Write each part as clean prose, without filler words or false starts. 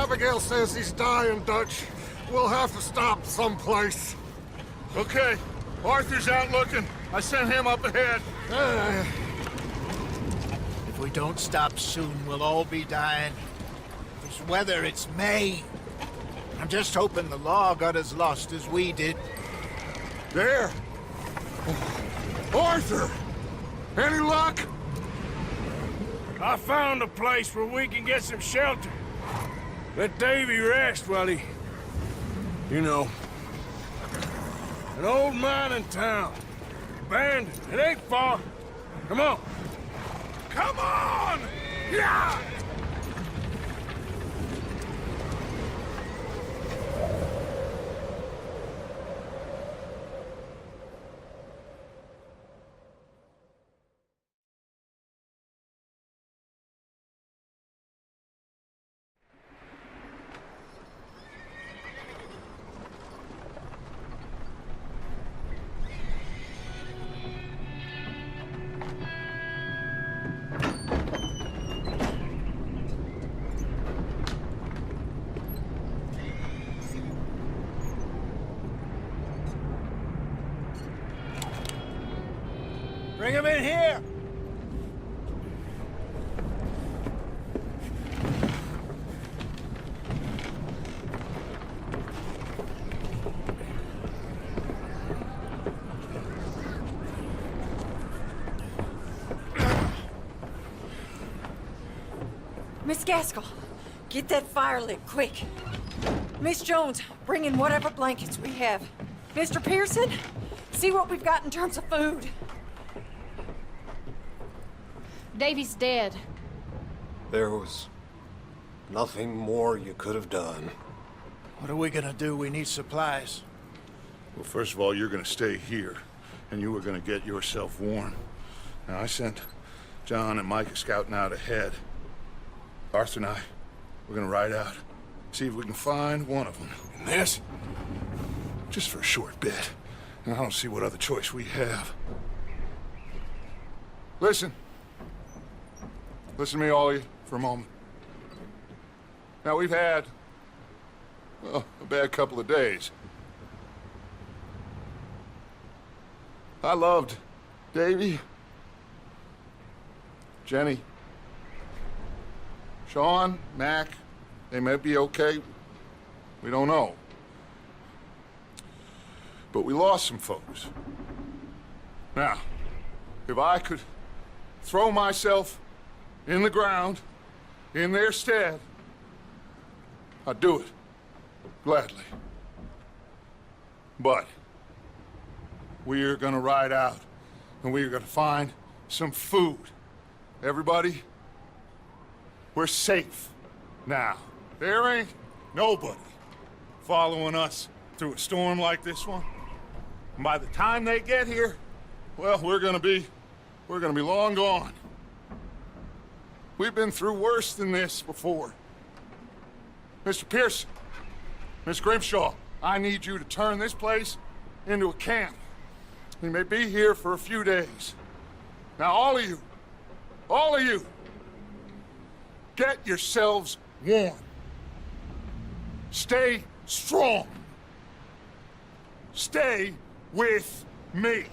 Abigail says he's dying, Dutch. We'll have to stop someplace. Okay. Arthur's out looking. I sent him up ahead. If we don't stop soon, we'll all be dying. This weather, it's May. I'm just hoping the law got as lost as we did. There. Arthur! Any luck? I found a place where we can get some shelter. Let Davy rest while he... You know. An old mining town. Abandoned. It ain't far. Come on. Come on! Yeah! Bring him in here! Miss Gaskell, get that fire lit, quick. Miss Jones, bring in whatever blankets we have. Mr. Pearson, see what we've got in terms of food. Davy's dead. There was nothing more you could have done. What are we gonna do? We need supplies. Well, first of all, you're gonna stay here, and you were gonna get yourself warm. Now, I sent John and Micah scouting out ahead. Arthur and I, we're gonna ride out, see if we can find one of them. And this, just for a short bit. And I don't see what other choice we have. Listen. Listen to me, all of you, for a moment. Now, we've had, well, a bad couple of days. I loved Davy, Jenny, Sean, Mac. They may be okay. We don't know. But we lost some folks. Now, if I could throw myself in the ground, in their stead, I'd do it, gladly. But we're gonna ride out, and we're gonna find some food. Everybody, we're safe now. There ain't nobody following us through a storm like this one. And by the time they get here, well, we're gonna be long gone. We've been through worse than this before. Mr. Pearson, Miss Grimshaw, I need you to turn this place into a camp. We may be here for a few days. Now, all of you, get yourselves warm. Stay strong. Stay with me.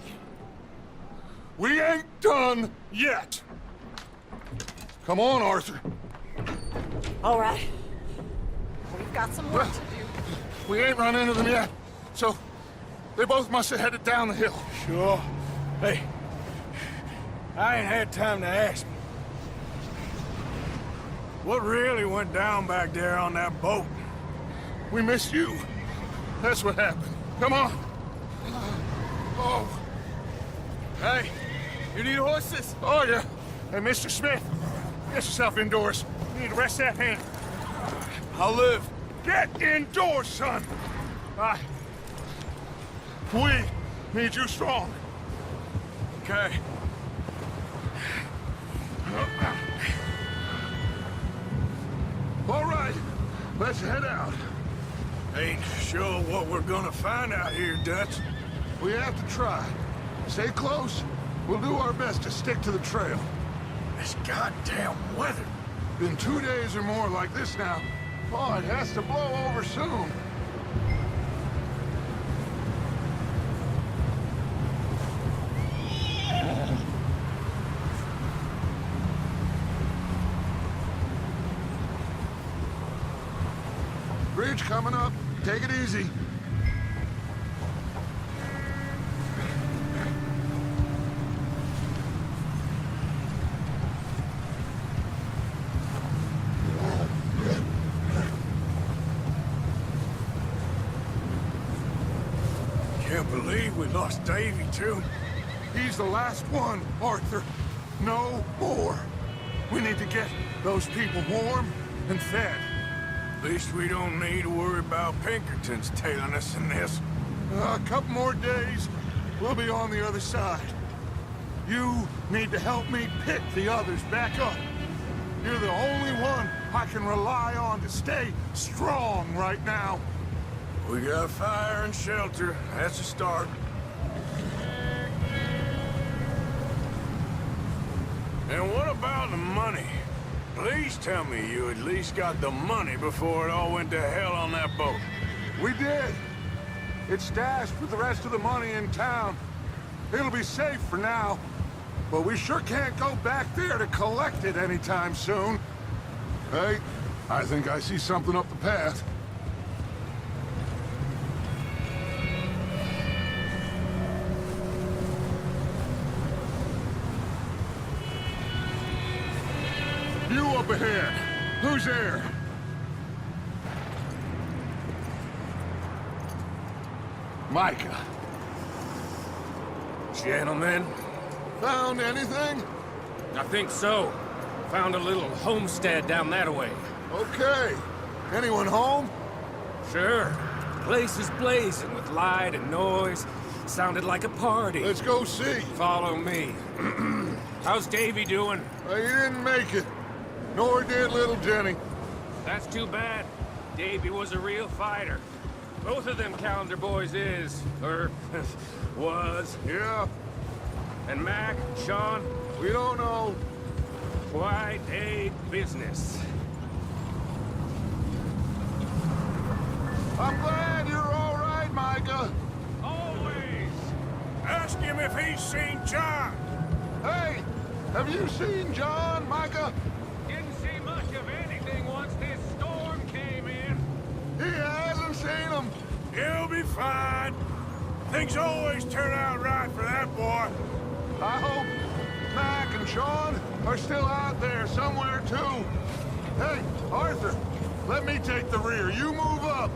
We ain't done yet. Come on, Arthur. All right. We've got some work to do. We ain't run into them yet, so they both must have headed down the hill. Sure. Hey, I ain't had time to ask. What really went down back there on that boat? We missed you. That's what happened. Come on. Oh. Hey, you need horses? Oh, yeah. Hey, Mr. Smith, get yourself indoors. You need to rest that hand. I'll live. Get indoors, son. We need you strong. Okay. All right, let's head out. Ain't sure what we're gonna find out here, Dutch. We have to try. Stay close. We'll do our best to stick to the trail. This goddamn weather. Been 2 days or more like this now. Oh, it has to blow over soon. Bridge coming up. Take it easy. Can't believe we lost Davy, too. He's the last one, Arthur. No more. We need to get those people warm and fed. At least we don't need to worry about Pinkertons tailing us in this. A couple more days, we'll be on the other side. You need to help me pick the others back up. You're the only one I can rely on to stay strong right now. We got fire and shelter. That's a start. And what about the money? Please tell me you at least got the money before it all went to hell on that boat. We did. It's stashed with the rest of the money in town. It'll be safe for now. But we sure can't go back there to collect it anytime soon. Hey, I think I see something up the path. You up ahead. Who's there? Micah. Gentlemen, Found anything? I think so. Found a little homestead down that way. Okay. Anyone home? Sure. Place is blazing with light and noise. Sounded like a party. Let's go see. Follow me. How's Davy doing? He didn't make it. Nor did little Jenny. That's too bad. Davy was a real fighter. Both of them calendar boys is, or was. Yeah, And Mac, Sean, we don't know. quite a business. I'm glad you're all right, Micah. Always. Ask him if he's seen John. Hey, have you seen John, Micah? Didn't see much of anything once this storm came in. He hasn't seen him. He'll be fine. Things always turn out right for that boy. I hope Mac and Sean are still out there somewhere, too. Hey, Arthur, let me take the rear. You move up.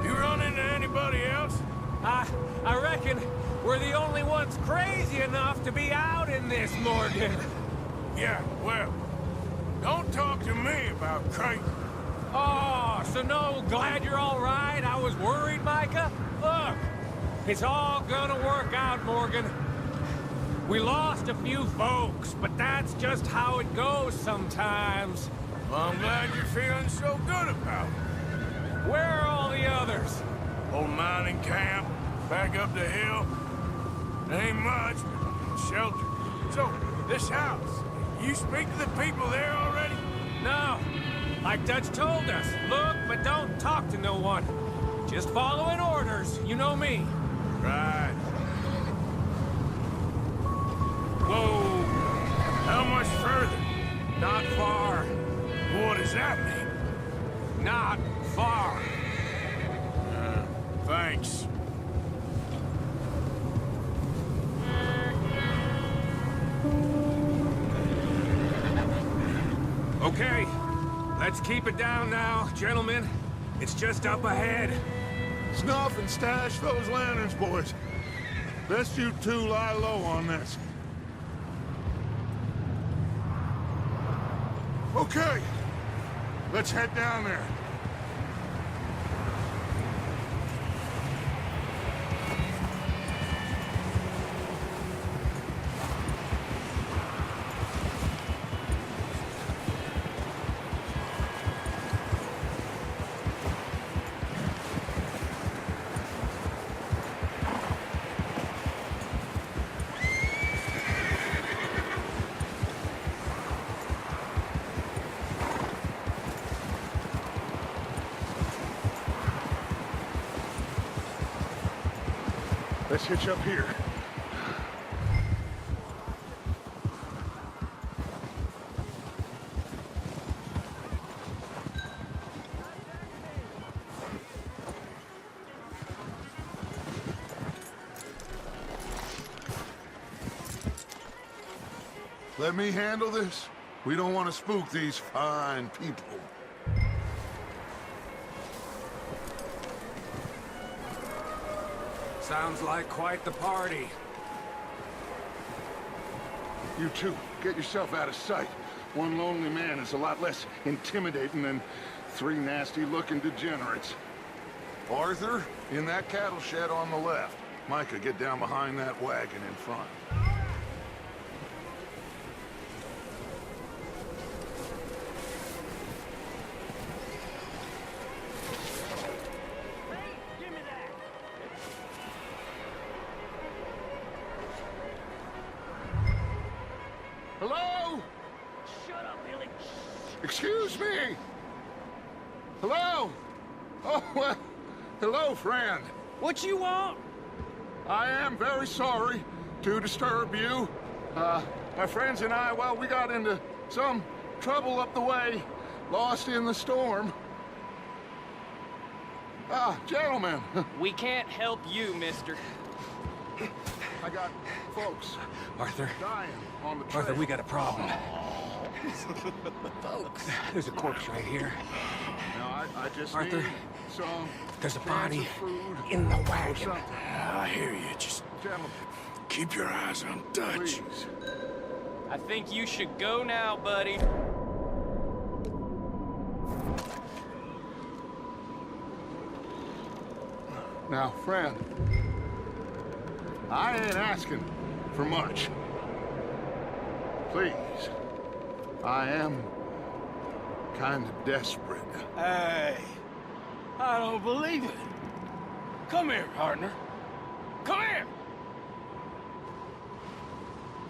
You run into anybody else? I reckon we're the only ones crazy enough to be out in this, Morgan. Yeah, well, don't talk to me about crazy. Oh, so no, glad you're all right. I was worried, Micah. Look, it's all gonna work out, Morgan. We lost a few folks, but that's just how it goes sometimes. Well, I'm glad you're feeling so good about it. Where are all the others? Old mining camp, back up the hill. Ain't much, but shelter. So, this house, you speak to the people there already? No, like Dutch told us. Look, but don't talk to no one. Just following orders, you know me. Right. Whoa, how much further? Not far. What does that mean? Not far. Thanks. Okay, let's keep it down now, gentlemen. It's just up ahead. Snuff and stash those lanterns, boys. Best you two lie low on this. Okay, let's head down there. Let's hitch up here. Let me handle this. We don't want to spook these fine people. Sounds like quite the party. You two, get yourself out of sight. One lonely man is a lot less intimidating than 3 nasty-looking degenerates. Arthur, in that cattle shed on the left. Micah, get down behind that wagon in front. Hello? Shut up, Billy. Excuse me? Hello? Oh, well, hello, friend. What you want? I am very sorry to disturb you. My friends and I, well, we got into some trouble up the way, lost in the storm. Gentlemen, We can't help you, mister. I got folks Arthur, dying on the trail. Arthur, we got a problem. There's a corpse right here. Now, I just Arthur, need some there's a cans body of food in the or wagon. something. I hear you. Just Gentlemen, keep your eyes on Dutch. please. I think you should go now, buddy. Now, friend, I ain't asking for much. Please, I am kind of desperate. Hey, I don't believe it. Come here, partner. Come here.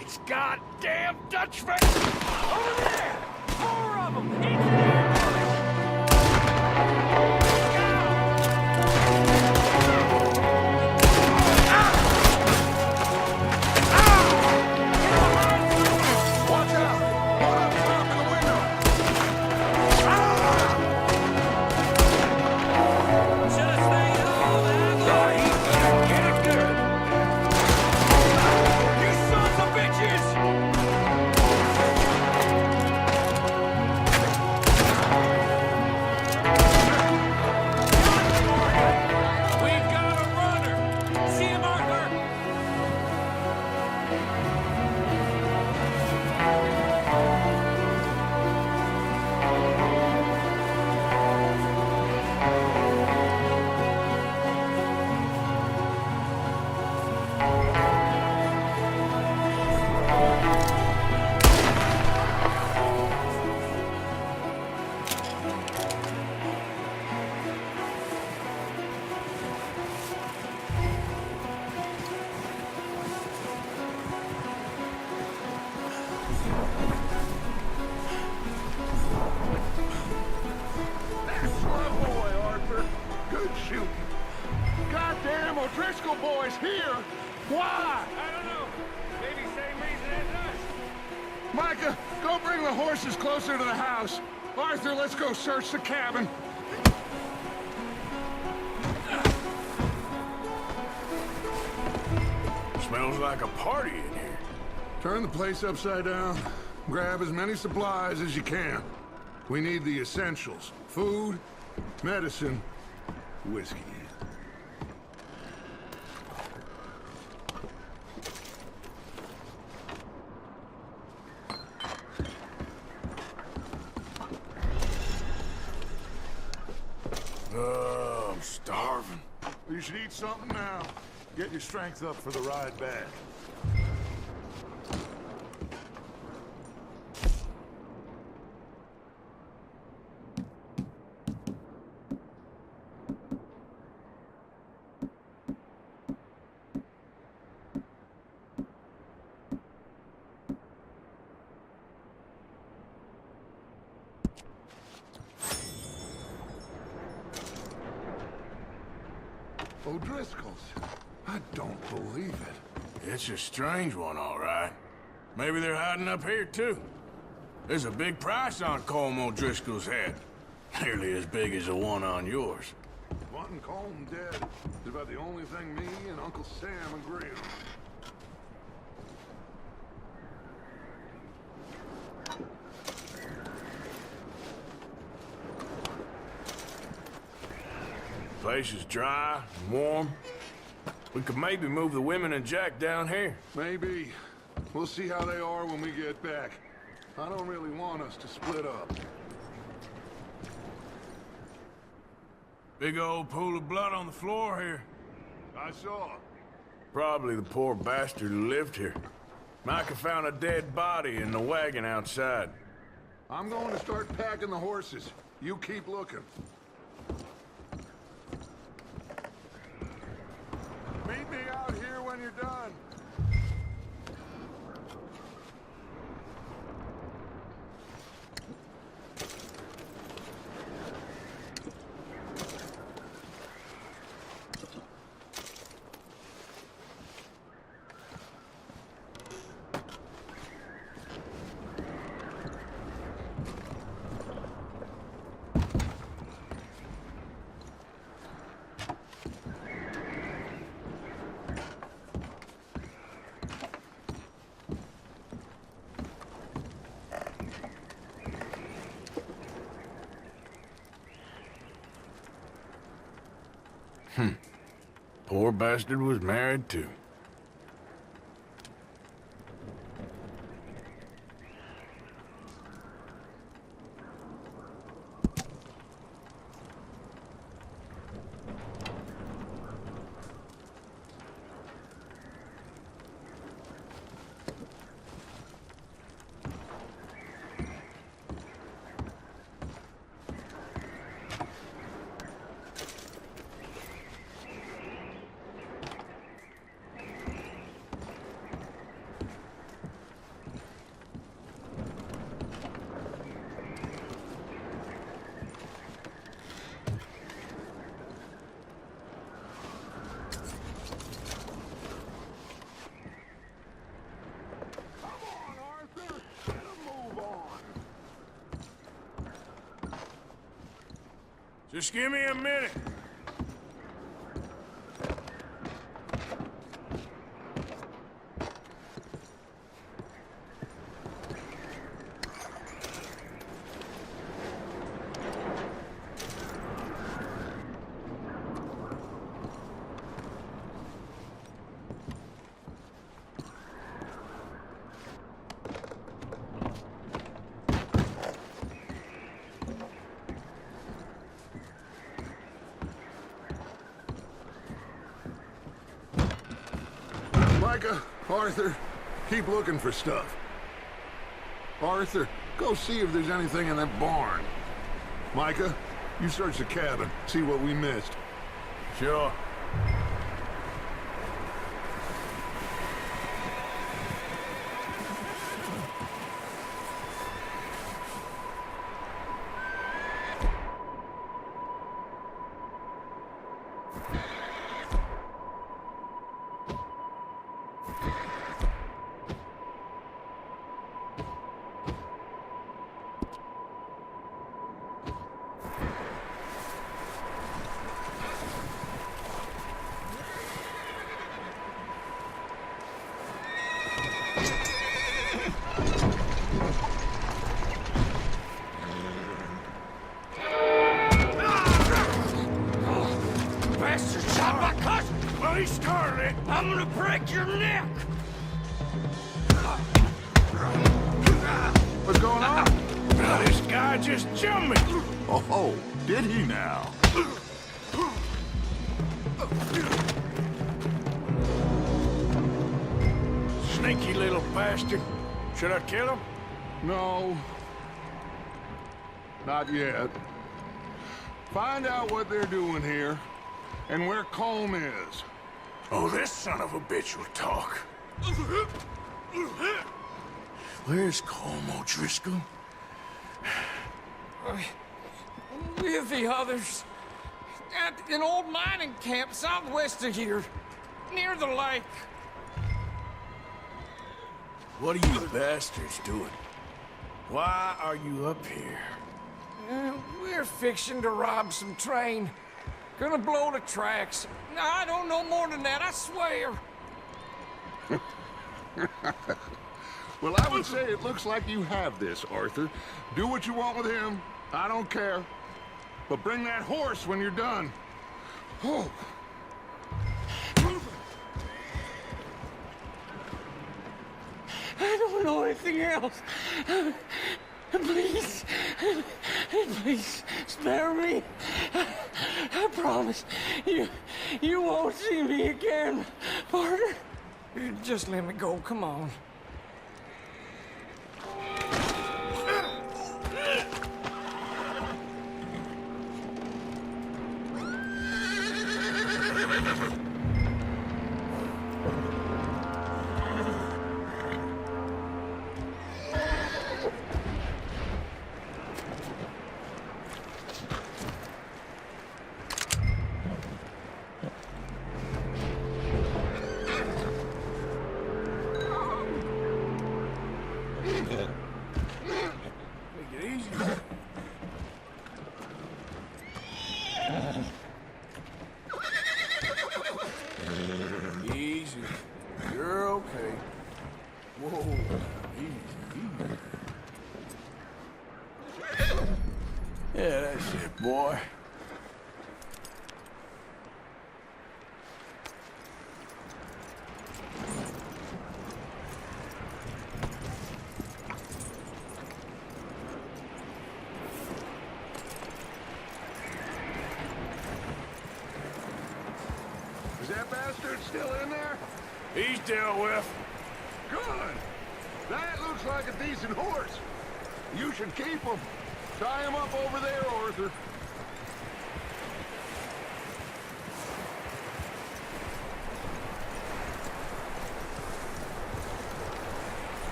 It's goddamn Dutch face over there. 4 of them. Each there. Watch out! One of them's up in the window! Should have stayed home, man. He's gonna get it good. You sons of bitches! We've got a runner. See him, Arthur? That's my boy, Arthur. Good shooting. Goddamn O'Driscoll boy's here. Why? I don't know. Maybe same reason as us. Micah, go bring the horses closer to the house. Arthur, let's go search the cabin. Smells like a party in here. Turn the place upside down. Grab as many supplies as you can. We need the essentials. Food, medicine, whiskey. I'm starving. You should eat something now. Get your strength up for the ride back. O'Driscoll's. I don't believe it. It's a strange one, all right. Maybe they're hiding up here, too. There's a big price on Colm O'Driscoll's head. Nearly as big as the one on yours. Wanting Colm dead is about the only thing me and Uncle Sam agree on. Place is dry and warm. We could maybe move the women and Jack down here. Maybe. We'll see how they are when we get back. I don't really want us to split up. Big old pool of blood on the floor here. I saw. Probably the poor bastard who lived here. Micah found a dead body in the wagon outside. I'm going to start packing the horses. You keep looking. Meet me out here when you're done. Poor bastard was married too. Just give me a minute. Micah, Arthur, keep looking for stuff. Arthur, go see if there's anything in that barn. Micah, you search the cabin, see what we missed. Sure. I'm gonna break your neck! What's going on? This guy just jumped me! Oh, did he now? Sneaky little bastard. Should I kill him? No. Not yet. Find out what they're doing here, and where Colm is. Oh, this son of a bitch will talk. Where's Colm O'Driscoll? With the others. At an old mining camp southwest of here. near the lake. What are you bastards doing? Why are you up here? We're fixing to rob some train. Gonna blow the tracks. I don't know more than that, I swear. Well, I would say it looks like you have this, Arthur. Do what you want with him. I don't care. But bring that horse when you're done. Oh. I don't know anything else. Please, please spare me. I promise you won't see me again, partner. Just let me go, come on. Easy. You're okay. Whoa. Easy. Yeah, that's it, boy. Is that bastard still in there? He's dealt with. Good. That looks like a decent horse. You should keep him. Tie him up over there, Arthur.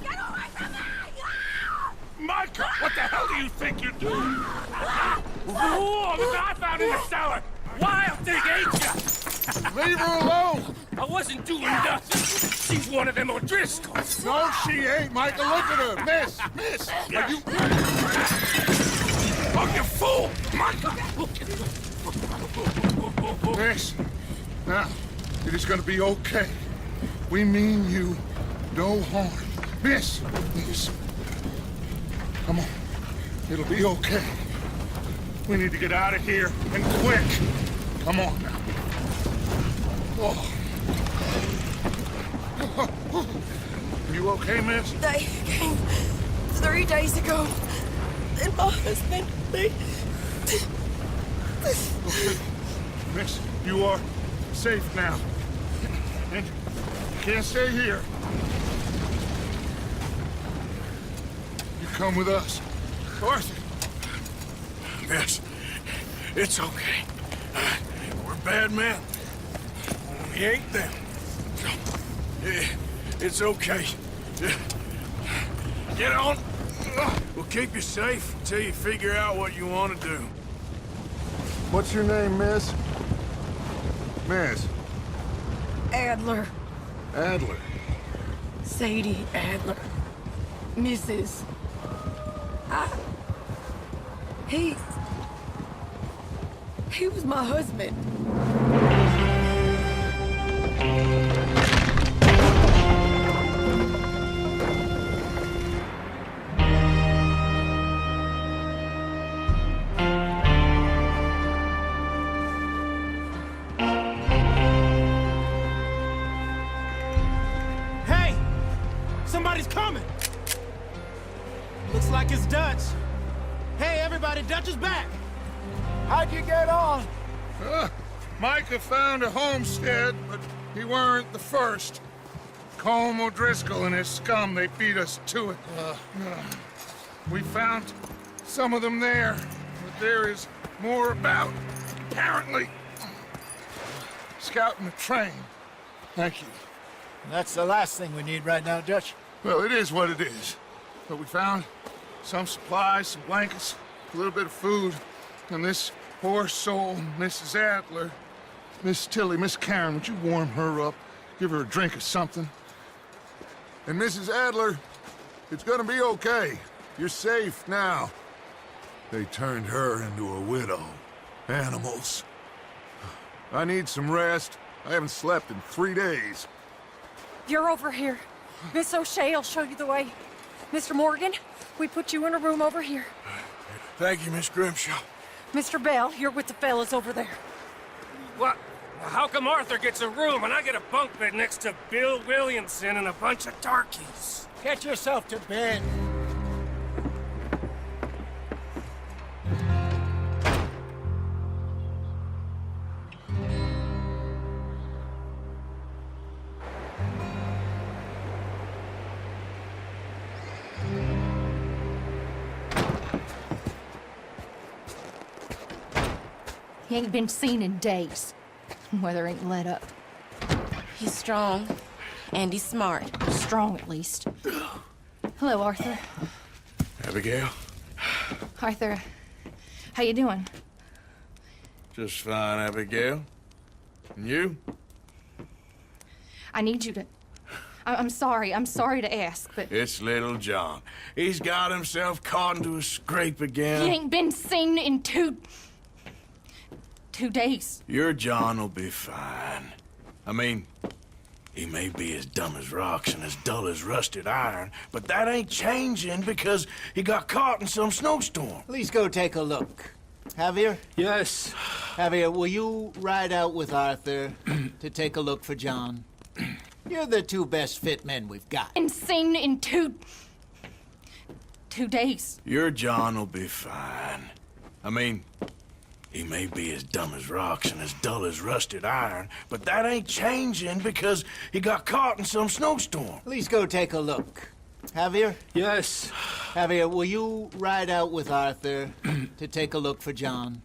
Get away from me! Micah, what the hell do you think you're doing? Oh, look what I found in the cellar! Wild thing, ain't ya? Leave her alone! I wasn't doing nothing. She's one of them O'Driscolls. No, she ain't, Micah. Look at her. Miss, are you... Oh, you fool! Micah! Miss, now, it is gonna be okay. We mean you no harm. Miss, come on. It'll be okay. We need to get out of here, and quick. Come on now. Oh. You okay, miss? They came 3 days ago. And my husband, Miss, you are safe now. And you can't stay here. You come with us. Arthur. Miss, it's okay. We're bad men. We ain't them. It's okay. Get on. We'll keep you safe until you figure out what you want to do. What's your name, miss? Miss? Adler. Adler. Sadie Adler. Mrs. He was my husband. Hey! Somebody's coming! Looks like it's Dutch. Hey, everybody, Dutch is back! How'd you get on? Micah found a homestead, but he weren't the first. Colm O'Driscoll and his scum, they beat us to it. We found some of them there, but there is more about, apparently. Scouting the train. Thank you. That's the last thing we need right now, Dutch. Well, it is what it is. But we found some supplies, some blankets, a little bit of food, and this Poor soul, Mrs. Adler. Miss Tilly, Miss Karen, would you warm her up? Give her a drink or something? And Mrs. Adler, it's gonna be okay. You're safe now. They turned her into a widow. Animals. I need some rest. I haven't slept in 3 days. You're over here. Miss O'Shea will show you the way. Mr. Morgan, we put you in a room over here. Thank you, Miss Grimshaw. Mr. Bell, you're with the fellas over there. What? How come Arthur gets a room and I get a bunk bed next to Bill Williamson and a bunch of darkies? Get yourself to bed. He ain't been seen in days. Weather ain't let up. He's strong, and he's smart. Strong, at least. Hello, Arthur. Abigail? Arthur, how you doing? Just fine, Abigail. And you? I need you to... I'm sorry to ask, but... It's little John. He's got himself caught into a scrape again. He ain't been seen in 2 days. Your John will be fine. I mean, he may be as dumb as rocks and as dull as rusted iron, but that ain't changing because he got caught in some snowstorm. Please go take a look. Javier? Yes. Javier, will you ride out with Arthur to take a look for John? You're the 2 best fit men we've got. Been seen in 2 days. Your John will be fine. I mean, he may be as dumb as rocks and as dull as rusted iron, but that ain't changing because he got caught in some snowstorm. Please go take a look. Javier? Yes. Javier, will you ride out with Arthur to take a look for John?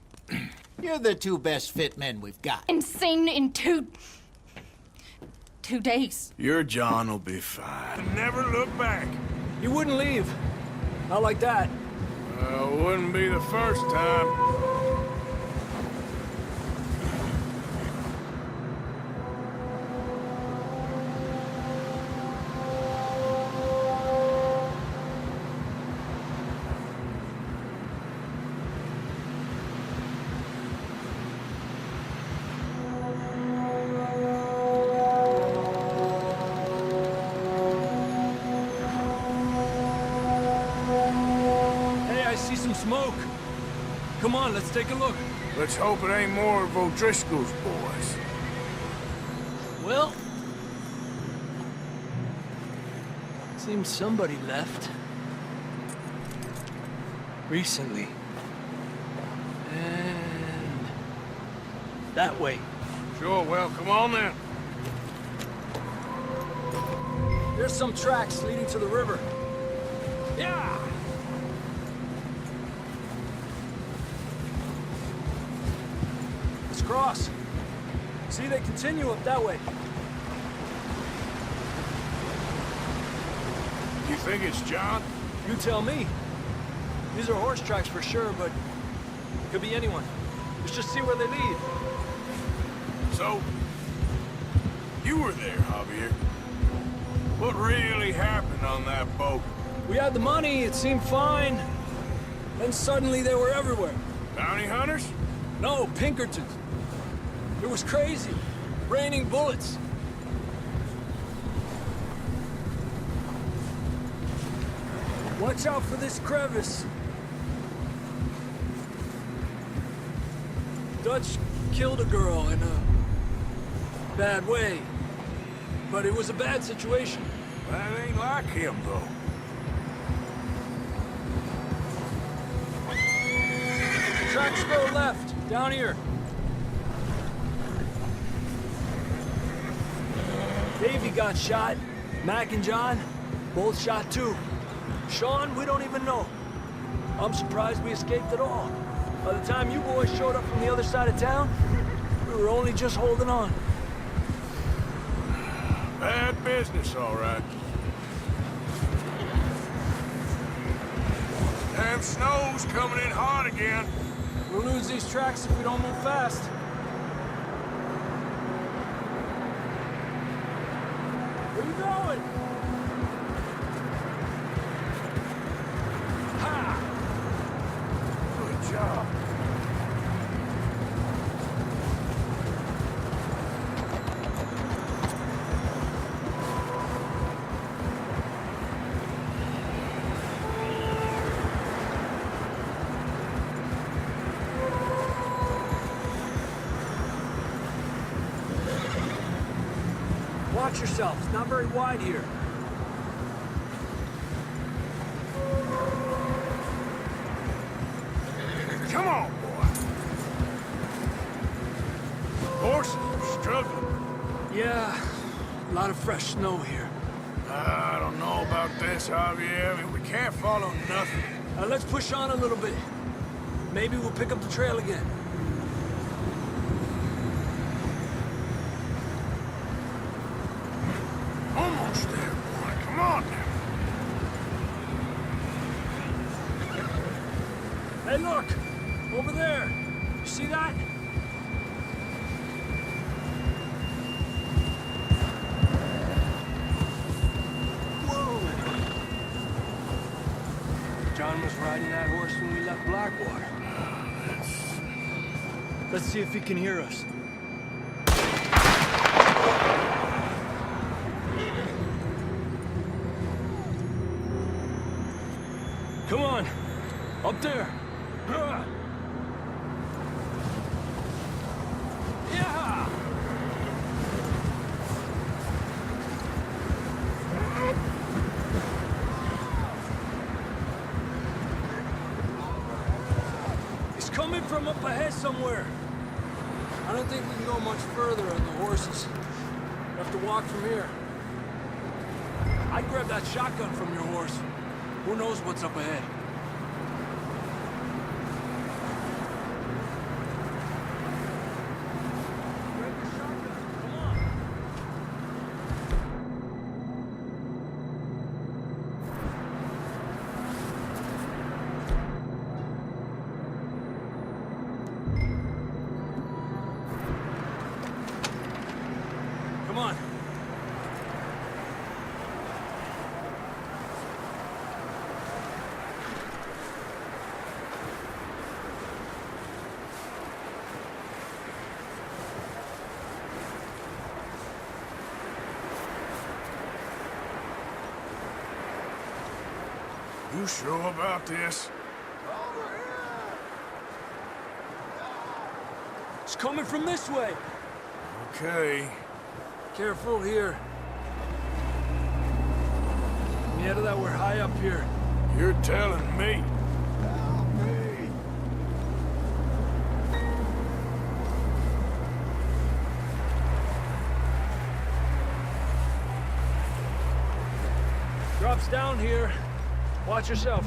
You're the 2 best fit men we've got. Been seen in 2 days. Your John will be fine. Never look back. You wouldn't leave. Not like that. Wouldn't be the first time. Smoke. Come on, let's take a look. Let's hope it ain't more of O'Driscoll's boys. Well, seems somebody left. Recently. And that way. Sure, well, come on then. There's some tracks leading to the river. Yeah! Let's cross. See, they continue up that way. You think it's John? You tell me. These are horse tracks for sure, but could be anyone. Let's just see where they lead. So, you were there, Javier. What really happened on that boat? We had the money, it seemed fine. Then suddenly they were everywhere. Bounty hunters? No, Pinkertons. It was crazy. Raining bullets. Watch out for this crevice. Dutch killed a girl in a bad way. But it was a bad situation. That ain't like him, though. Tracks go left, down here. Davey got shot. Mac and John, both shot too. Sean, we don't even know. I'm surprised we escaped at all. By the time you boys showed up from the other side of town, we were only just holding on. Bad business, all right. Damn snow's coming in hot again. We'll lose these tracks if we don't move fast. Where you going? Ha! Good job. Watch yourself. It's not very wide here. Come on, boy. Horses are struggling. Yeah, a lot of fresh snow here. I don't know about this, Javier. I mean, we can't follow nothing. Let's push on a little bit. Maybe we'll pick up the trail again. Almost there, boy. Come on now. Hey, look! Over there! You see that? Whoa! John was riding that horse when we left Blackwater. Let's see if he can hear us. Come on! Up there! Yeah! He's coming from up ahead somewhere. I don't think we can go much further on the horses. We have to walk from here. I'd grab that shotgun from your horse. Who knows what's up ahead? Grab the shotgun. Come on. Come on. You sure about this? It's coming from this way. Okay. Careful here. Yeah, that we're high up here. You're telling me. Drops down here. Watch yourself.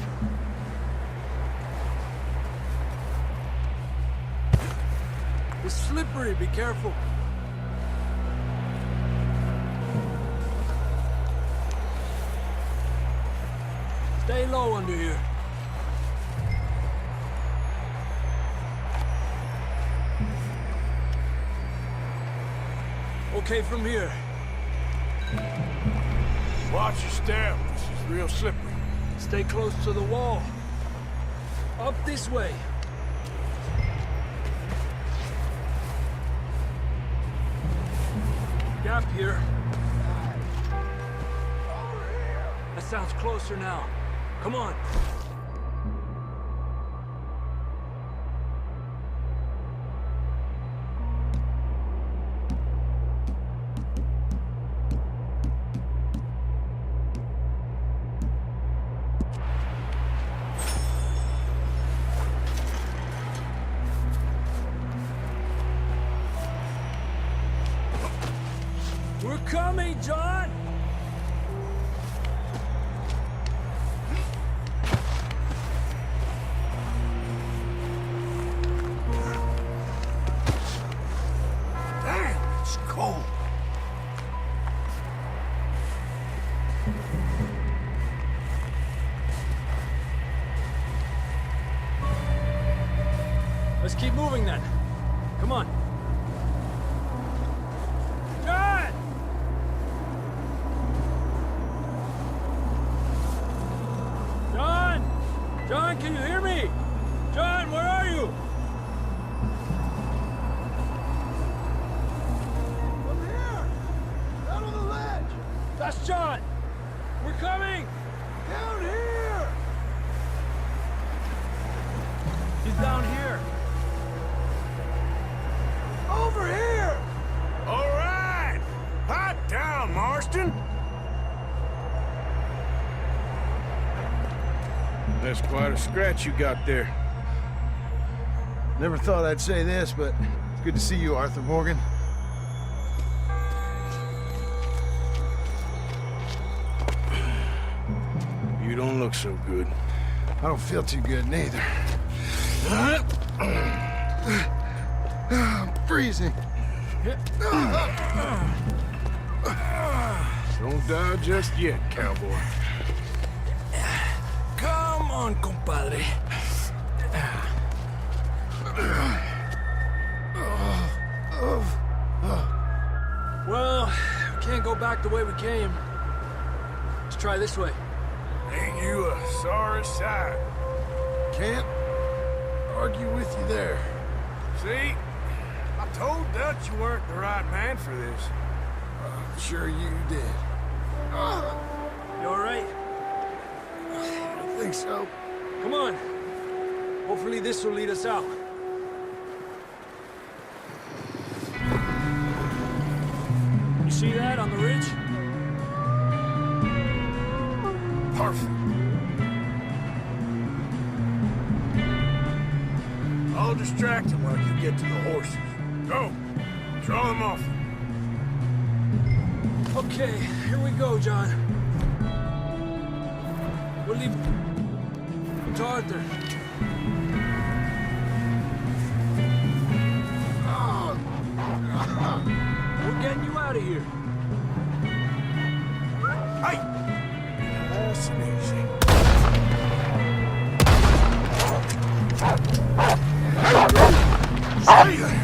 It's slippery, be careful. Stay low under here. Okay from here. Watch your step. This is real slippery. Stay close to the wall. Up this way. Gap here. That sounds closer now. Come on. We're coming, John! Damn, it's cold. Let's keep moving then. Come on. John! John! John, can you hear me? John, where are you? I'm here! Out on the ledge! That's John! We're coming! Down here! He's down here. Over here! All right! Hot down, Marston! That's quite a scratch you got there. Never thought I'd say this, but it's good to see you, Arthur Morgan. You don't look so good. I don't feel too good, neither. I'm freezing. Don't die just yet, cowboy. Come on, compadre. Well, we can't go back the way we came. Let's try this way. Ain't you a sorry sight? Can't argue with you there. See? I told Dutch you weren't the right man for this. I'm sure you did. You all right? I don't think so. Come on. Hopefully this will lead us out. You see that on the ridge? Perfect. I'll distract him while you get to the horses. Go. Draw them off. Okay, here we go, John. We'll leave to Arthur. We're getting you out of here. Hey! Nice and easy. Stay there!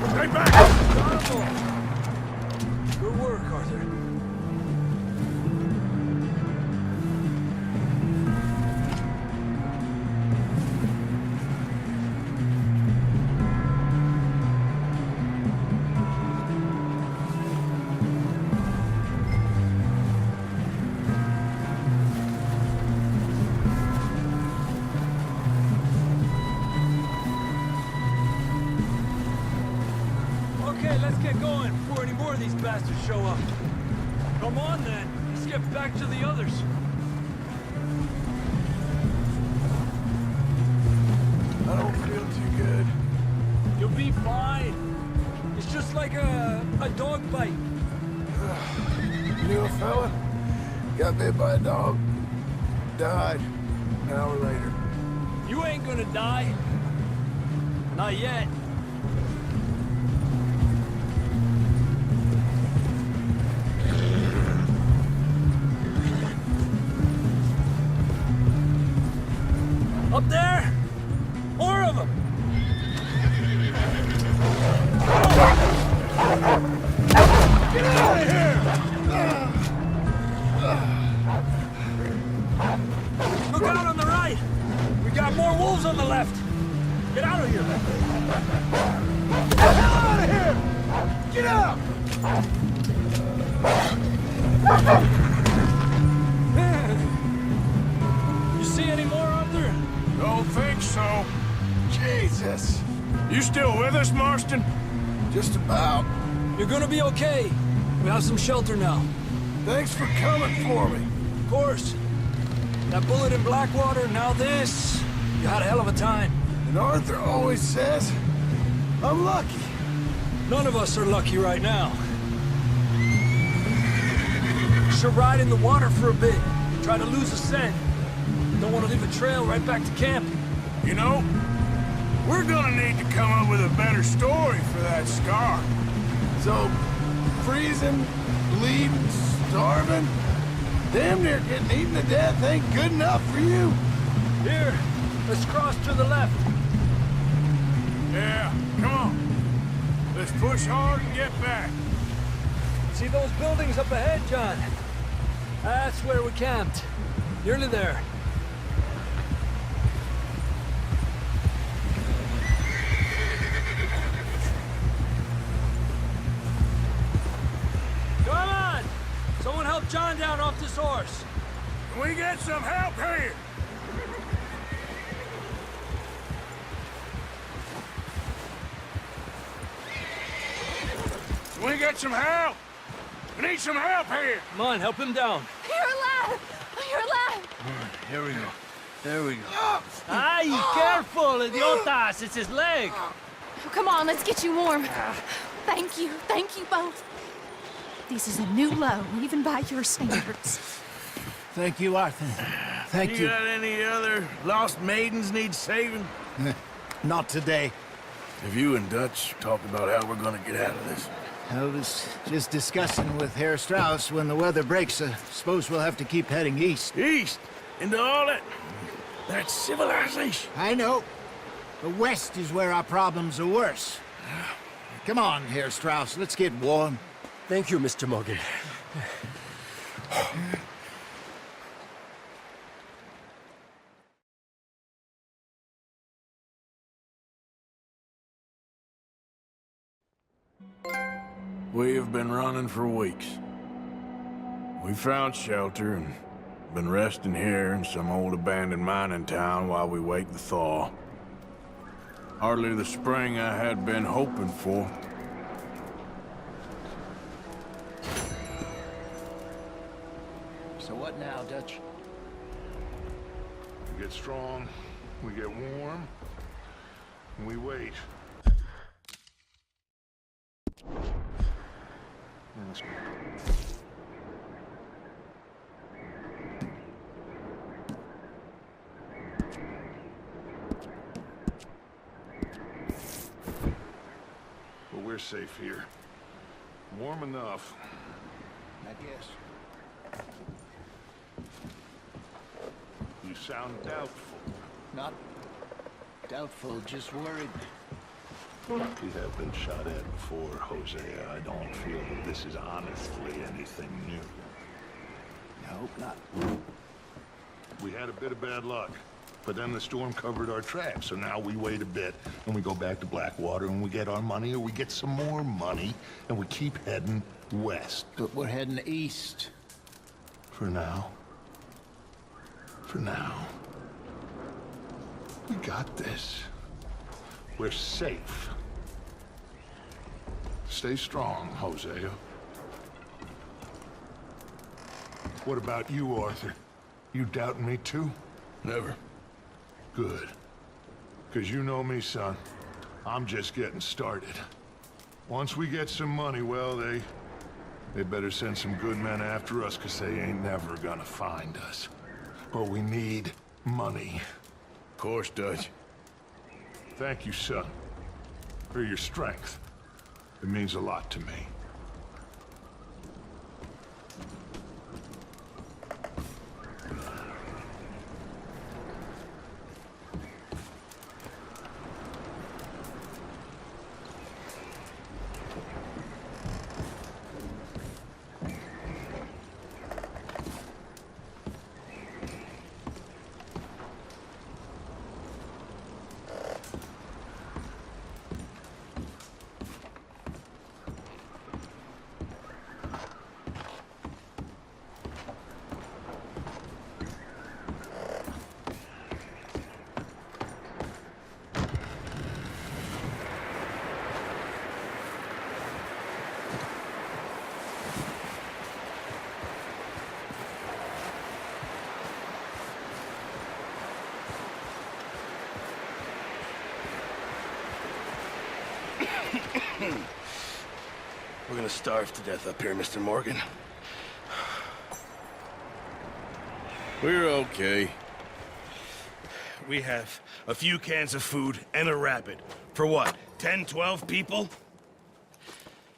Stay back! Good work, Arthur. Okay, let's get going before any more of these bastards show up. Come on, then. Let's get back to the others. I don't feel too good. You'll be fine. It's just like a dog bite. You know a fella? Got bit by a dog. Died an hour later. You ain't gonna die. Not yet. Up there? More of them! Get out of here! Look out on the right! We got more wolves on the left! Get out of here! Get the hell out of here! Get out! You see any more, Arthur? Don't think so. Jesus! You still with us, Marston? Just about. You're gonna be okay. We have some shelter now. Thanks for coming for me. Of course. That bullet in Blackwater, now this. You had a hell of a time. And Arthur always says, I'm lucky. None of us are lucky right now. Should ride in the water for a bit. Try to lose a scent. Don't want to leave a trail right back to camp. You know, we're gonna need to come up with a better story for that scar. So, freezing, bleeding, starving, damn near getting eaten to death ain't good enough for you. Here, let's cross to the left. Yeah, come on. Let's push hard and get back. See those buildings up ahead, John? That's where we camped. Nearly there. Come on! Someone help John down off this horse. Can we get some help here? Can we get some help? We need some help here. Come on, help him down. You're alive! You're alive! Here we go. There we go. Ay, careful, idiotas! It's his leg. Oh, come on, let's get you warm. Thank you both. This is a new low, even by your standards. Thank you, Arthur. Thank you. You got any other lost maidens need saving? Not today. Have you and Dutch talked about how we're gonna get out of this? I was just discussing with Herr Strauss when the weather breaks. I suppose we'll have to keep heading east. East? Into all that... That's civilization. I know. The west is where our problems are worse. Come on, Herr Strauss, let's get warm. Thank you, Mr. Morgan. We have been running for weeks. We found shelter and been resting here in some old abandoned mining town while we wait the thaw. Hardly the spring I had been hoping for. So what now, Dutch? We get strong, we get warm, and we wait. Let's go. But we're safe here. Warm enough. I guess. You sound doubtful. Not doubtful, just worried. We have been shot at before, Hosea. I don't feel that this is honestly anything new. I hope not. We had a bit of bad luck, but then the storm covered our tracks, so now we wait a bit, and we go back to Blackwater, and we get our money, or we get some more money, and we keep heading west. But we're heading east. For now. For now. We got this. We're safe. Stay strong, Hosea. What about you, Arthur? You doubting me too? Never. Good. Because you know me, son. I'm just getting started. Once we get some money, well, they better send some good men after us, because they ain't never gonna find us. But we need money. Of course, Dutch. Thank you, son, for your strength. It means a lot to me. We're gonna starve to death up here, Mr. Morgan. We're okay. we have a few cans of food and a rabbit. For what, 10, 12 people?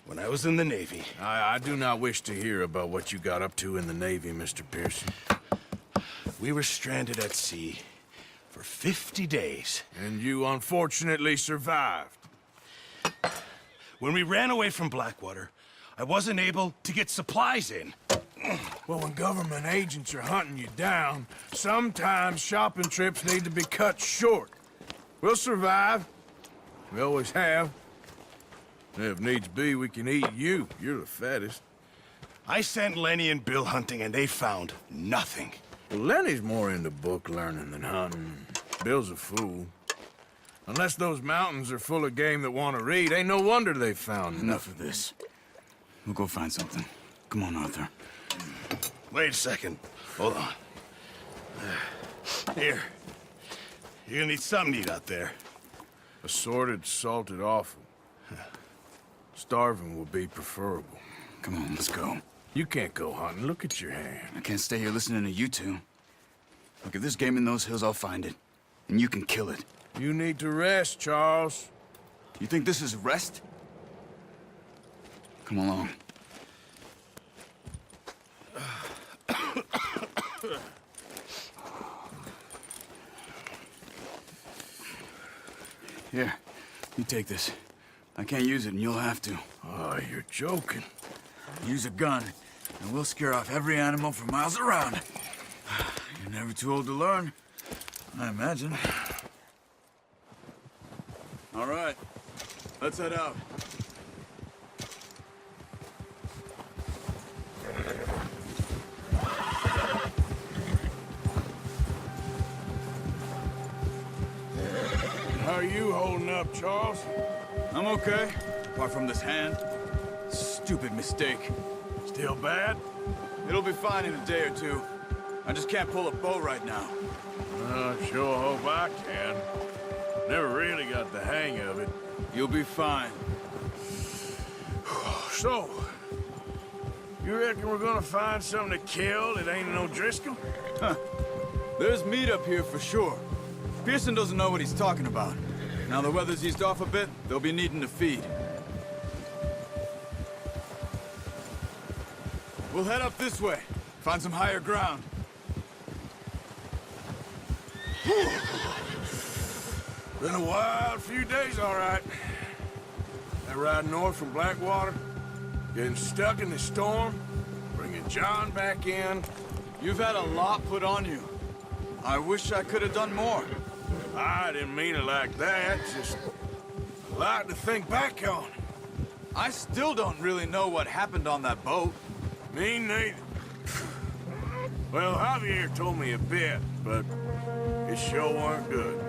When I was in the Navy... I do not wish to hear about what you got up to in the Navy, Mr. Pearson. We were stranded at sea for 50 days. And you unfortunately survived. When we ran away from Blackwater, I wasn't able to get supplies in. Well, when government agents are hunting you down, sometimes shopping trips need to be cut short. We'll survive. We always have. And if needs be, we can eat you. You're the fattest. I sent Lenny and Bill hunting, and they found nothing. Well, Lenny's more into book learning than hunting. Bill's a fool. Unless those mountains are full of game that want to read, ain't no wonder they found Enough of this. We'll go find something. Come on, Arthur. Wait a second. Hold on. Here. You're gonna need something to eat out there. Assorted, salted offal. Starving would be preferable. Come on, let's go. You can't go hunting. Look at your hand. I can't stay here listening to you two. Look, if there's game in those hills, I'll find it. And you can kill it. You need to rest, Charles. You think this is rest? Come along. Here, you take this. I can't use it, and you'll have to. Oh, you're joking. Use a gun, and we'll scare off every animal for miles around. You're never too old to learn, I imagine. All right, let's head out. How are you holding up, Charles? I'm okay, apart from this hand. Stupid mistake. Still bad? It'll be fine in a day or two. I just can't pull a bow right now. I sure hope I can. Never really got the hang of it. You'll be fine. So, you reckon we're gonna find something to kill that ain't no Driscoll? Huh. There's meat up here for sure. Pearson doesn't know what he's talking about. Now the weather's eased off a bit, they'll be needing to feed. We'll head up this way. Find some higher ground. Been a wild few days, all right. That ride north from Blackwater, getting stuck in the storm, bringing John back in. You've had a lot put on you. I wish I could have done more. I didn't mean it like that, just a lot to think back on. I still don't really know what happened on that boat. Me neither. Well, Javier told me a bit, but it sure weren't good.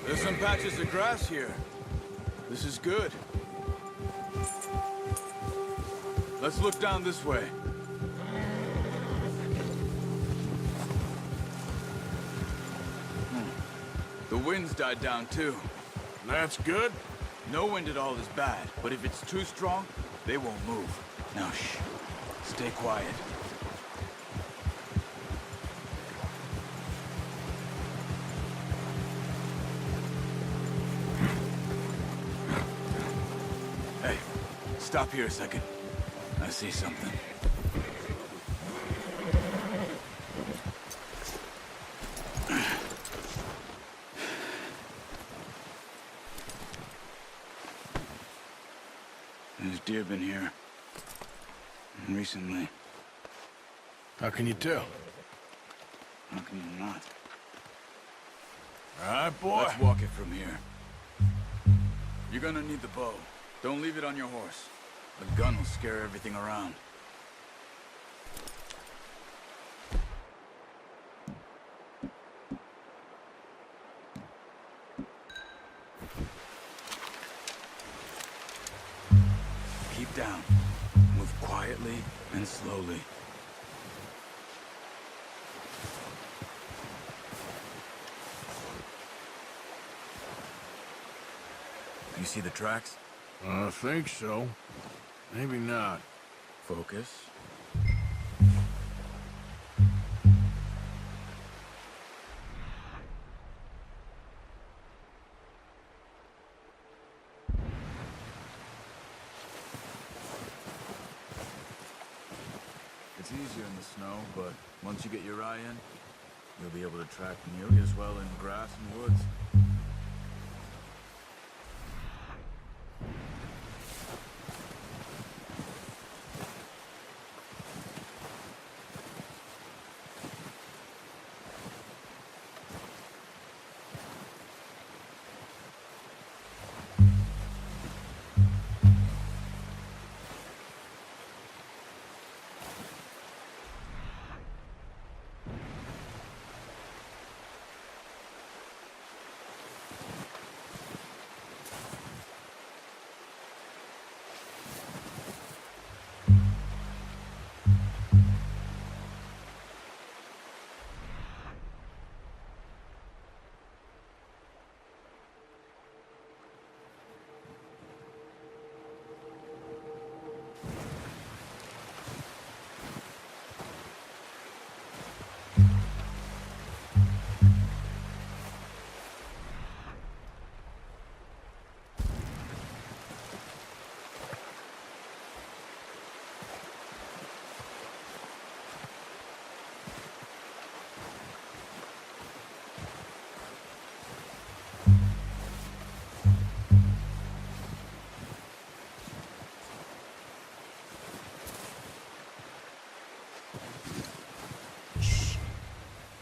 There's some patches of grass here. This is good. Let's look down this way. The wind's died down too. That's good. No wind at all is bad, but if it's too strong, they won't move. Now shh. Stay quiet. Hey, stop here a second. I see something. There's deer been here. Recently. How can you tell? How can you not? All right, boy. Let's walk it from here. You're gonna need the bow. Don't leave it on your horse. The gun will scare everything around. Keep down. Move quietly and slowly. You see the tracks? I think so. Maybe not. Focus. It's easier in the snow, but once you get your eye in, you'll be able to track nearly as well in grass and woods.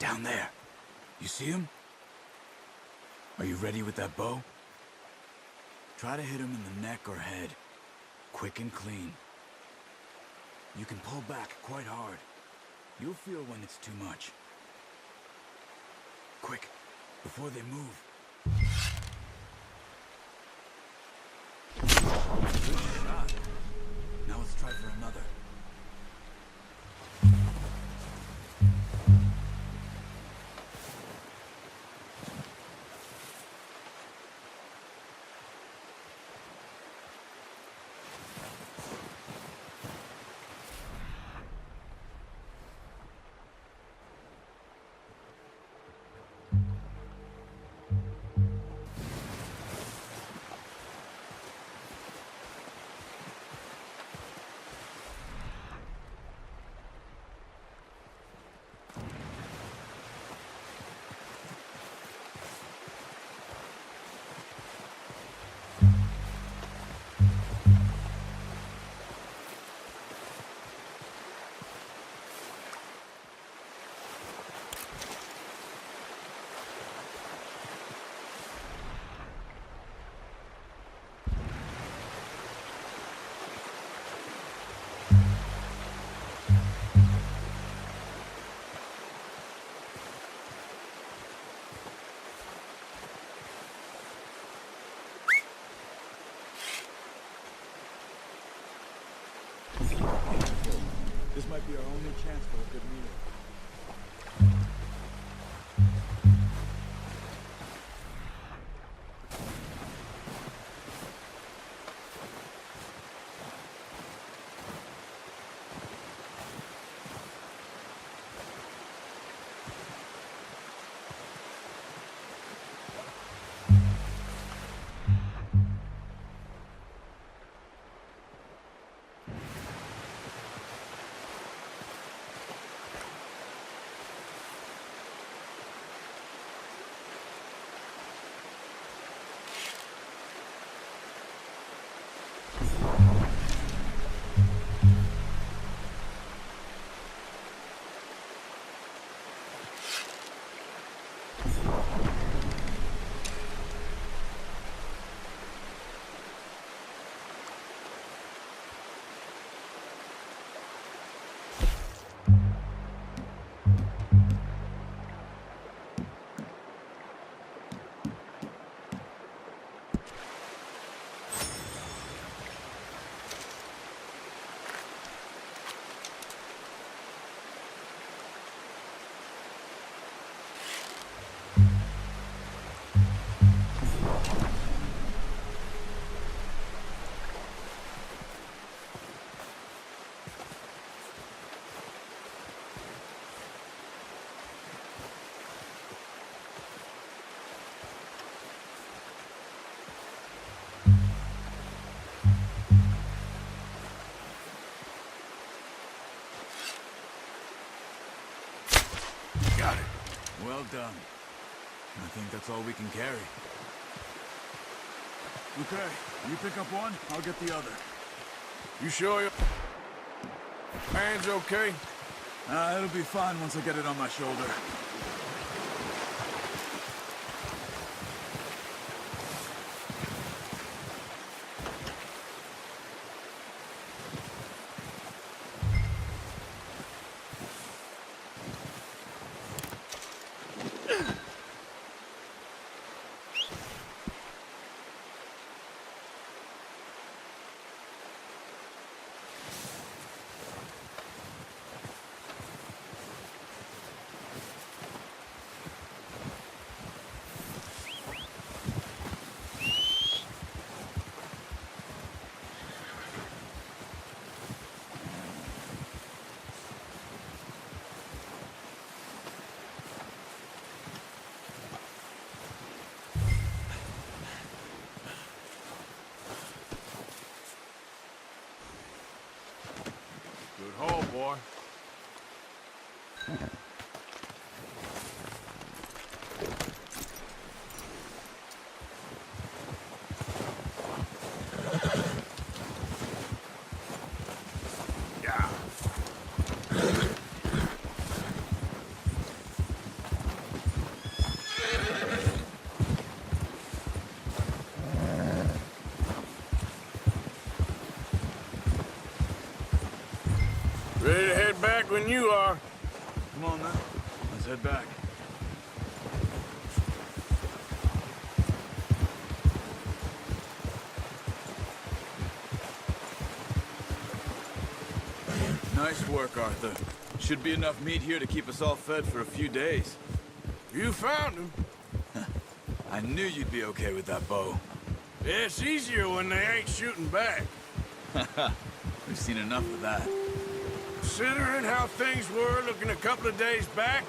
Down there. You see him? Are you ready with that bow? Try to hit him in the neck or head. Quick and clean. You can pull back quite hard. You'll feel when it's too much. Quick, before they move. Good shot. Now let's try for another. This might be our only chance for a good meal. got it. Well done. I think that's all we can carry. Okay, you pick up one, I'll get the other. You sure your hand's okay? It'll be fine once I get it on my shoulder. Good haul, boy. Yeah. Ready to head back when you are. Come on, then. Let's head back. Nice work, Arthur. Should be enough meat here to keep us all fed for a few days. You found him. I knew you'd be okay with that bow. It's easier when they ain't shooting back. We've seen enough of that. Considering how things were looking a couple of days back,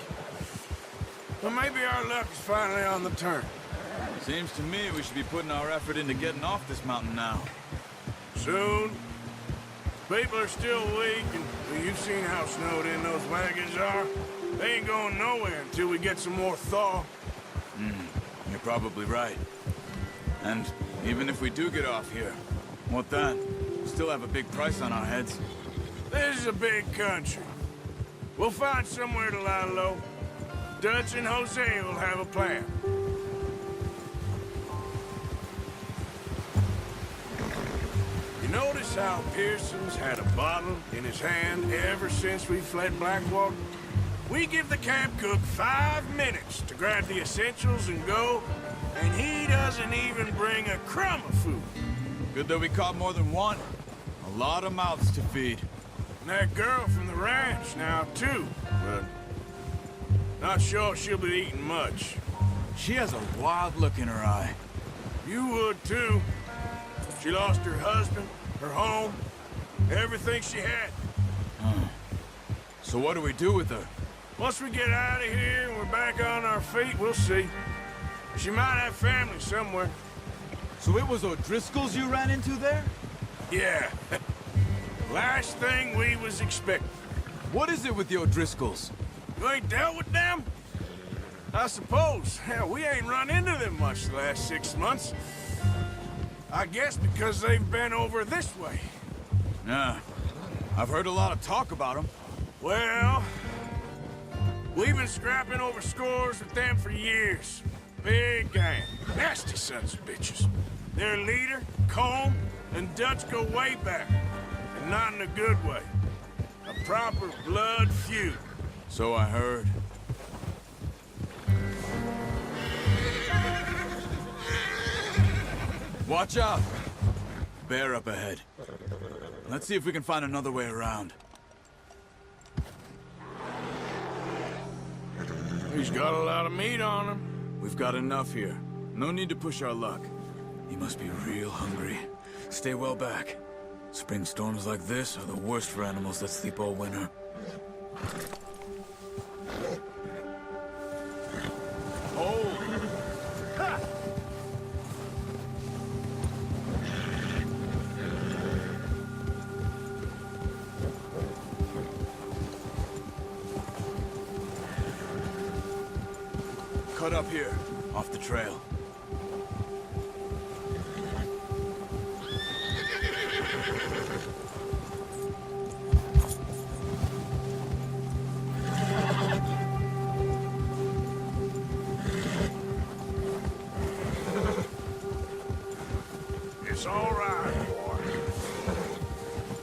well, maybe our luck is finally on the turn. Seems to me we should be putting our effort into getting off this mountain now. Soon. People are still weak, and well, you've seen how snowed in those wagons are. They ain't going nowhere until we get some more thaw. You're probably right. And even if we do get off here, what then? We still have a big price on our heads. This is a big country. We'll find somewhere to lie low. Dutch and Jose will have a plan. You notice how Pearson's had a bottle in his hand ever since we fled Blackwater? We give the camp cook 5 minutes to grab the essentials and go, and he doesn't even bring a crumb of food. Good that we caught more than one. A lot of mouths to feed. And that girl from the ranch now, too, but not sure she'll be eating much. She has a wild look in her eye. You would, too. She lost her husband, her home, everything she had. So what do we do with her? Once we get out of here and we're back on our feet, we'll see. She might have family somewhere. So it was O'Driscoll's you ran into there? Yeah. Last thing we was expecting. What is it with the O'Driscolls? You ain't dealt with them? I suppose. Hell, we ain't run into them much the last 6 months. I guess because they've been over this way. Yeah. I've heard a lot of talk about them. Well, we've been scrapping over scores with them for years. Big gang. Nasty sons of bitches. Their leader, Combe, and Dutch go way back. And not in a good way. A proper blood feud. So I heard. Watch out! Bear up ahead. Let's see if we can find another way around. He's got a lot of meat on him. We've got enough here. No need to push our luck. He must be real hungry. Stay well back. Spring storms like this are the worst for animals that sleep all winter. Oh! Ha! cut up here, off the trail. It's all right, boy.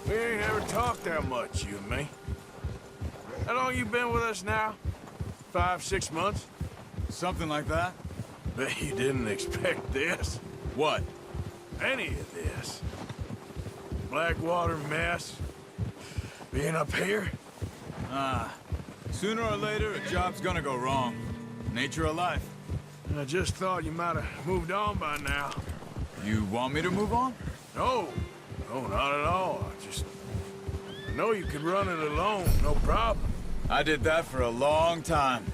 We ain't ever talked that much, you and me. How long you been with us now? 5, 6 months? Something like that? Bet you didn't expect this. What? Any of this. Blackwater mess. Being up here? Sooner or later, a job's gonna go wrong. Nature of life. I just thought you might have moved on by now. You want me to move on? No. No, not at all. I know you could run it alone, no problem. I did that for a long time.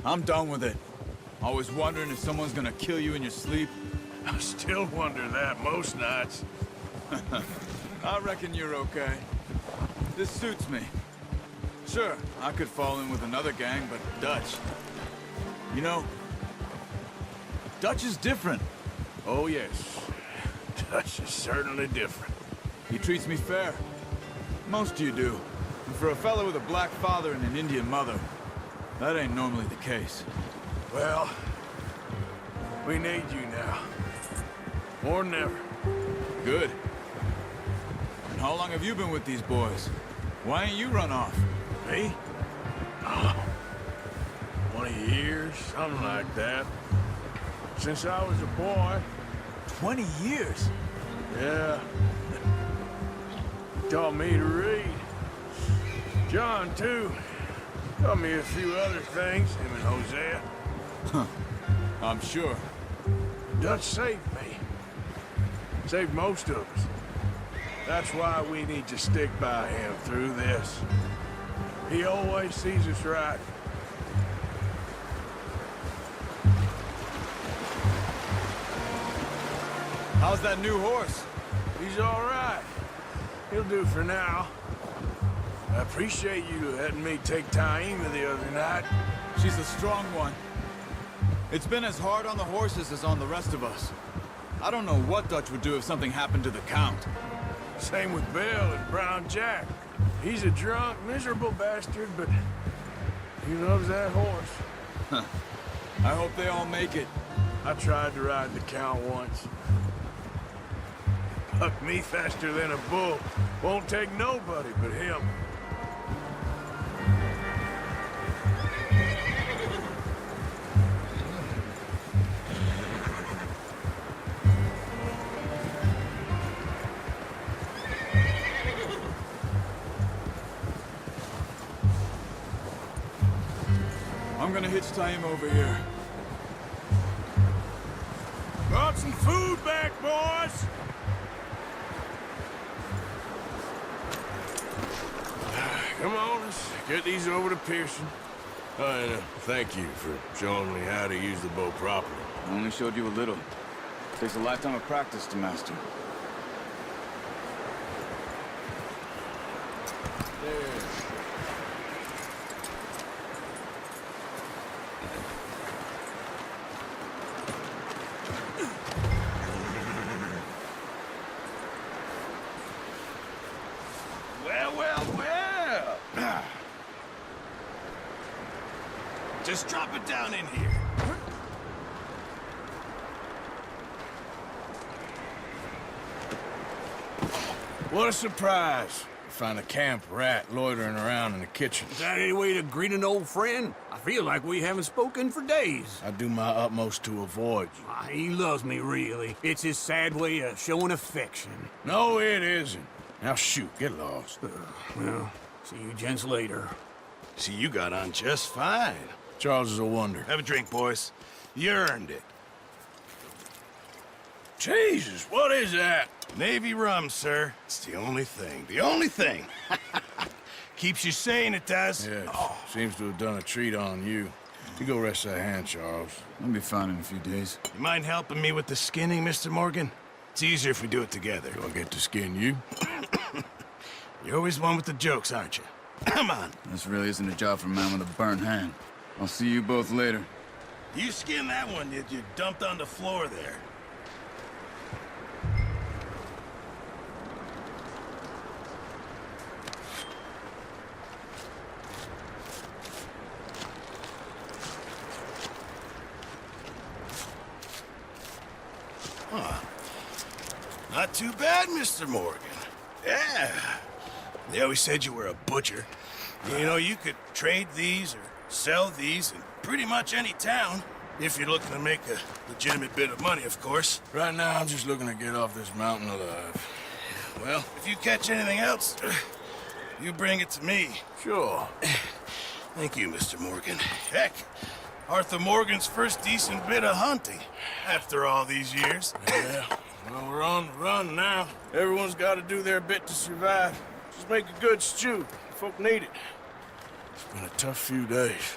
I'm done with it. Always wondering if someone's gonna kill you in your sleep. I still wonder that most nights. I reckon you're okay. This suits me. Sure, I could fall in with another gang, but Dutch. You know, Dutch is different. Oh, yes. Dutch is certainly different. He treats me fair. Most of you do. And for a fellow with a black father and an Indian mother, that ain't normally the case. Well, we need you now. More than ever. Good. And how long have you been with these boys? Why ain't you run off? Me? Oh, 20 years, something like that. Since I was a boy. 20 years? Yeah. Taught me to read. John, too. Taught me a few other things, him and Hosea. Huh. I'm sure. Dutch saved me. Saved most of us. That's why we need to stick by him through this. He always sees us right. How's that new horse? He's all right. He'll do for now. I appreciate you letting me take Taima the other night. She's a strong one. It's been as hard on the horses as on the rest of us. I don't know what Dutch would do if something happened to the Count. Same with Bill and Brown Jack. He's a drunk, miserable bastard, but he loves that horse. Huh. I hope they all make it. I tried to ride the Count once. Bucked me faster than a bull. Won't take nobody but him. I'm gonna hitch Taima over here. Brought some food back, boys! Come on, let's get these over to Pearson. And thank you for showing me how to use the bow properly. I only showed you a little. Takes a lifetime of practice to master. There. Well. Just drop it down in here. What a surprise. Find a camp rat loitering around in the kitchen. Is that any way to greet an old friend? I feel like we haven't spoken for days. I do my utmost to avoid you. He loves me, really. It's his sad way of showing affection. No, it isn't. Now shoot, get lost. Well, see you gents later. See, you got on just fine. Charles is a wonder. Have a drink, boys. You earned it. Jesus, what is that? Navy rum, sir. It's the only thing. The only thing. Keeps you sane, it does. Yes, seems to have done a treat on you. You go rest that hand, Charles. I'll be fine in a few days. You mind helping me with the skinning, Mr. Morgan? It's easier if we do it together. Do I get to skin you? You're always one with the jokes, aren't you? Come on. This really isn't a job for a man with a burnt hand. I'll see you both later. You skinned that one that you dumped on the floor there. Huh. Not too bad, Mr. Morgan. Yeah. They always said you were a butcher. You know, you could trade these or sell these in pretty much any town. If you're looking to make a legitimate bit of money, of course. Right now, I'm just looking to get off this mountain alive. Well, if you catch anything else, you bring it to me. Sure. Thank you, Mr. Morgan. Heck, Arthur Morgan's first decent bit of hunting after all these years. Yeah, well, we're on the run now. Everyone's got to do their bit to survive. Just make a good stew. Folk need it. It's been a tough few days.